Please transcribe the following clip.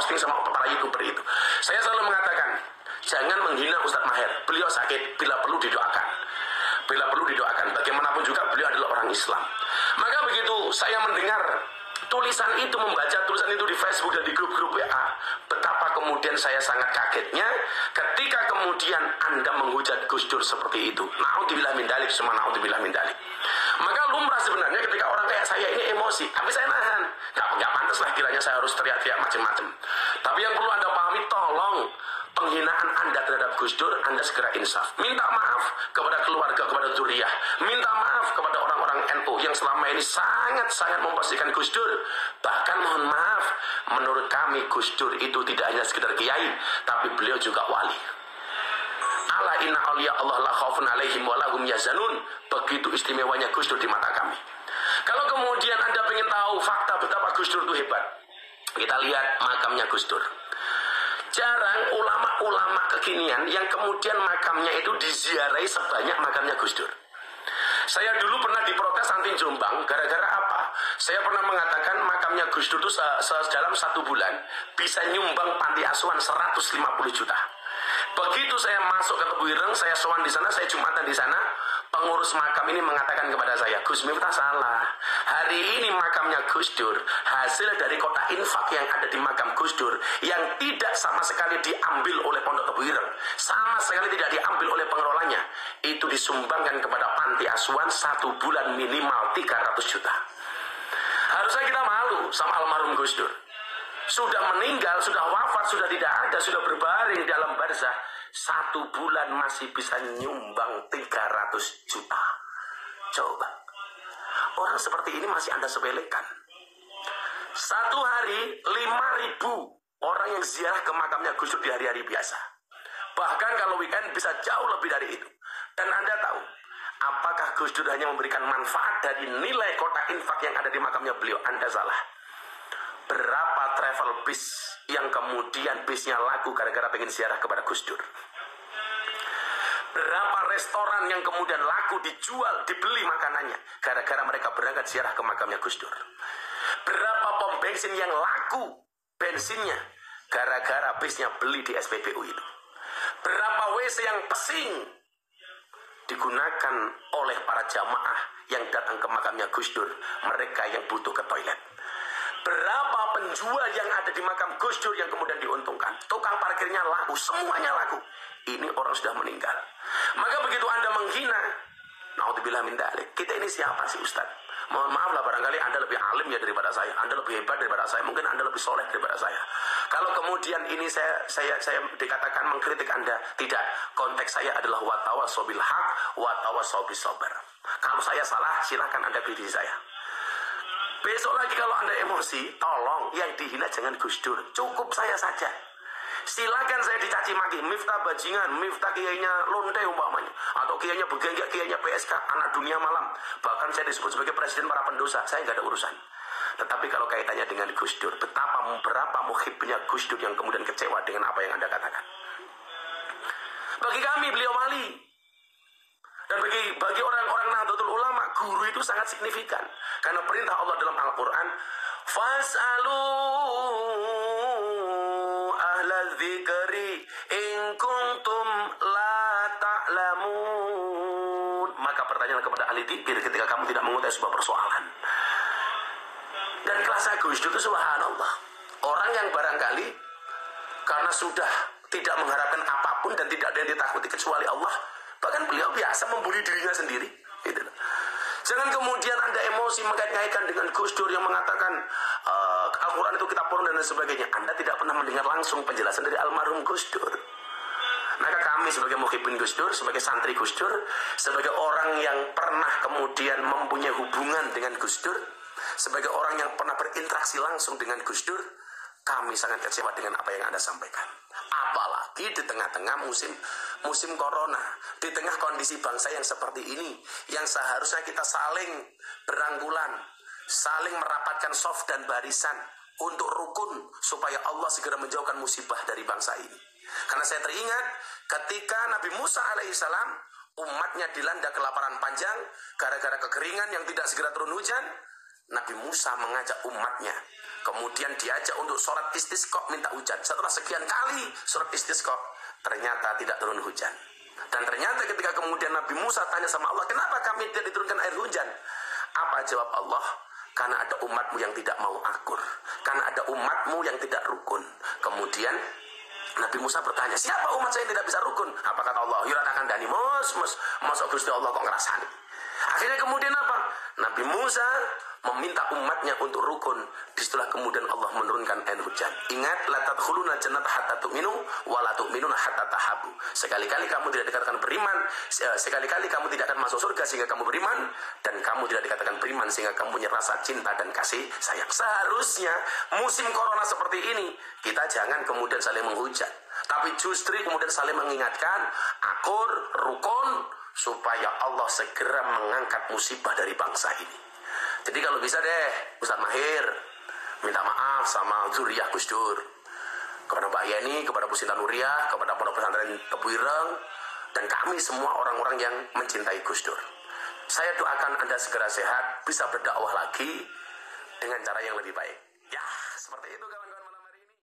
posting sama para YouTuber itu. Saya selalu mengatakan, jangan menghina Ustadz Maher. Beliau sakit, bila perlu didoakan. Bila perlu didoakan. Bagaimanapun juga beliau adalah orang Islam. Maka begitu saya mendengar tulisan itu, membaca tulisan itu di Facebook dan di grup-grup WA, betapa kemudian saya sangat kagetnya ketika kemudian Anda menghujat Gus Dur seperti itu. Na'udzubillah min dzalik, semua na'udzubillah min dzalik. Maka lumrah sebenarnya ketika orang kayak saya ini emosi, tapi saya nahan. Gak pantas lah kiranya saya harus teriak-teriak macam-macam. Tapi yang perlu Anda pahami, tolong penghinaan Anda terhadap Gus Dur, Anda segera insaf. Minta maaf kepada keluarga, kepada zuriyah. Minta maaf kepada orang-orang NU yang selama ini sangat-sangat memposisikan Gus Dur. Bahkan mohon maaf, menurut kami Gus Dur itu tidak hanya sekedar kiai, tapi beliau juga wali. Ala inna awliya Allah la khaufun alaihim wa lahum yahzanun. Begitu istimewanya Gus Dur di mata kami. Kalau kemudian Anda ingin tahu fakta betapa Gus Dur itu hebat, kita lihat makamnya Gus Dur. Jarang ulama-ulama kekinian yang kemudian makamnya itu diziarahi sebanyak makamnya Gus Dur. Saya dulu pernah diprotes anti Jombang, gara-gara apa? Saya pernah mengatakan makamnya Gus Dur itu dalam 1 bulan bisa nyumbang panti asuhan 150 juta. Begitu saya masuk ke Tebuireng, saya sowan di sana, saya Jumatan di sana, pengurus makam ini mengatakan kepada saya, Gus Miftah salah. Hari ini makamnya Gus Dur hasil dari kotak infak yang ada di makam Gus Dur yang tidak sama sekali diambil oleh Pondok Tebuireng, sama sekali tidak diambil oleh pengelolanya, itu disumbangkan kepada panti asuhan 1 bulan minimal 300 juta. Harusnya kita malu sama almarhum Gus Dur. Sudah meninggal, sudah wafat, sudah tidak ada, sudah berbaring dalam barzah, 1 bulan masih bisa nyumbang 300 juta. Coba, orang seperti ini masih Anda sepelekan. 1 hari 5.000 orang yang ziarah ke makamnya Gus Dur di hari-hari biasa. Bahkan kalau weekend bisa jauh lebih dari itu. Dan Anda tahu, apakah Gus Dur hanya memberikan manfaat dari nilai kotak infak yang ada di makamnya beliau? Anda salah. Berapa travel bis yang kemudian bisnya laku gara-gara pengen ziarah kepada Gus Dur? Berapa restoran yang kemudian laku, dijual, dibeli makanannya gara-gara mereka berangkat ziarah ke makamnya Gus Dur? Berapa pom bensin yang laku bensinnya gara-gara bisnya beli di SPBU itu? Berapa WC yang pesing digunakan oleh para jamaah yang datang ke makamnya Gus Dur, mereka yang butuh ke toilet? Berapa penjual yang ada di makam Gus Dur yang kemudian diuntungkan? Tukang parkirnya laku, semuanya laku. Ini orang sudah meninggal. Maka begitu Anda menghina, naudzubillah min dzalik, kita ini siapa sih Ustaz? Mohon maaf lah, barangkali Anda lebih alim ya daripada saya, Anda lebih hebat daripada saya, mungkin Anda lebih soleh daripada saya. Kalau kemudian ini saya dikatakan mengkritik Anda, tidak. Konteks saya adalah wa tawassaw bil haq wa tawassaw bis sabr. Kalau saya salah, silahkan Anda kritisi saya. Besok lagi kalau Anda emosi, tolong yang dihina jangan Gus Dur, cukup saya saja. Silakan saya dicaci maki, Miftah bajingan, Miftah kiainya lonte umpamanya, atau kiainya begenggak, kiainya PSK, anak dunia malam. Bahkan saya disebut sebagai presiden para pendosa, saya nggak ada urusan. Tetapi kalau kaitannya dengan Gus Dur, berapa muhibnya Gus Dur yang kemudian kecewa dengan apa yang Anda katakan. Bagi kami beliau wali. Dan bagi orang-orang Nahdlatul Ulama, guru itu sangat signifikan. Karena perintah Allah dalam Al-Quran, Fas'alu ahla dzikri in kuntum la ta'lamun. Maka pertanyaan kepada ahli dzikir ketika kamu tidak mengetahui sebuah persoalan. Dan kelasnya Gus Dur itu subhanallah, orang yang barangkali karena sudah tidak mengharapkan apapun dan tidak ada yang ditakuti kecuali Allah, bahkan beliau biasa membuli dirinya sendiri, gitu. Jangan kemudian Anda emosi mengkait-kaitkan dengan Gus Dur yang mengatakan Al-Quran itu kitab porno dan sebagainya. Anda tidak pernah mendengar langsung penjelasan dari almarhum Gus Dur. Maka kami sebagai muhibbin Gus Dur, sebagai santri Gus Dur, sebagai orang yang pernah kemudian mempunyai hubungan dengan Gus Dur, sebagai orang yang pernah berinteraksi langsung dengan Gus Dur, kami sangat kecewa dengan apa yang Anda sampaikan. Apalagi di tengah-tengah musim corona, di tengah kondisi bangsa yang seperti ini, yang seharusnya kita saling berangkulan, saling merapatkan soft dan barisan untuk rukun supaya Allah segera menjauhkan musibah dari bangsa ini. Karena saya teringat ketika Nabi Musa alaihissalam, umatnya dilanda kelaparan panjang gara-gara kekeringan yang tidak segera turun hujan. Nabi Musa mengajak umatnya Kemudian diajak untuk sholat istisqa, minta hujan. Setelah sekian kali sholat istisqa, ternyata tidak turun hujan. Dan ternyata ketika kemudian Nabi Musa tanya sama Allah, kenapa kami tidak diturunkan air hujan? Apa jawab Allah? Karena ada umatmu yang tidak mau akur. Karena ada umatmu yang tidak rukun. Kemudian Nabi Musa bertanya, siapa umat saya yang tidak bisa rukun? Apa kata Allah? Yurat akan dani, masuk Gusti Allah kok ngerasani. Akhirnya kemudian apa? Nabi Musa meminta umatnya untuk rukun. Disitulah kemudian Allah menurunkan air hujan. Ingat, la tadkhuluna jannata hatta tu'minu wa la tu'minuna hatta tahabu. Sekali-kali kamu tidak dikatakan beriman, sekali-kali kamu tidak akan masuk surga sehingga kamu beriman, dan kamu tidak dikatakan beriman sehingga kamu punya rasa cinta dan kasih sayang. Seharusnya musim corona seperti ini kita jangan kemudian saling menghujat, tapi justru kemudian saling mengingatkan, akur, rukun, supaya Allah segera mengangkat musibah dari bangsa ini. Jadi kalau bisa deh, Ustadz Mahir minta maaf sama zuriyah Gus Dur, kepada Mbak Yeni, kepada Bu Sinta Nuriyah, kepada Pondok Pesantren Tebu Ireng, dan kami semua orang-orang yang mencintai Gus Dur. Saya doakan Anda segera sehat, bisa berdakwah lagi dengan cara yang lebih baik. Ya, seperti itu kawan.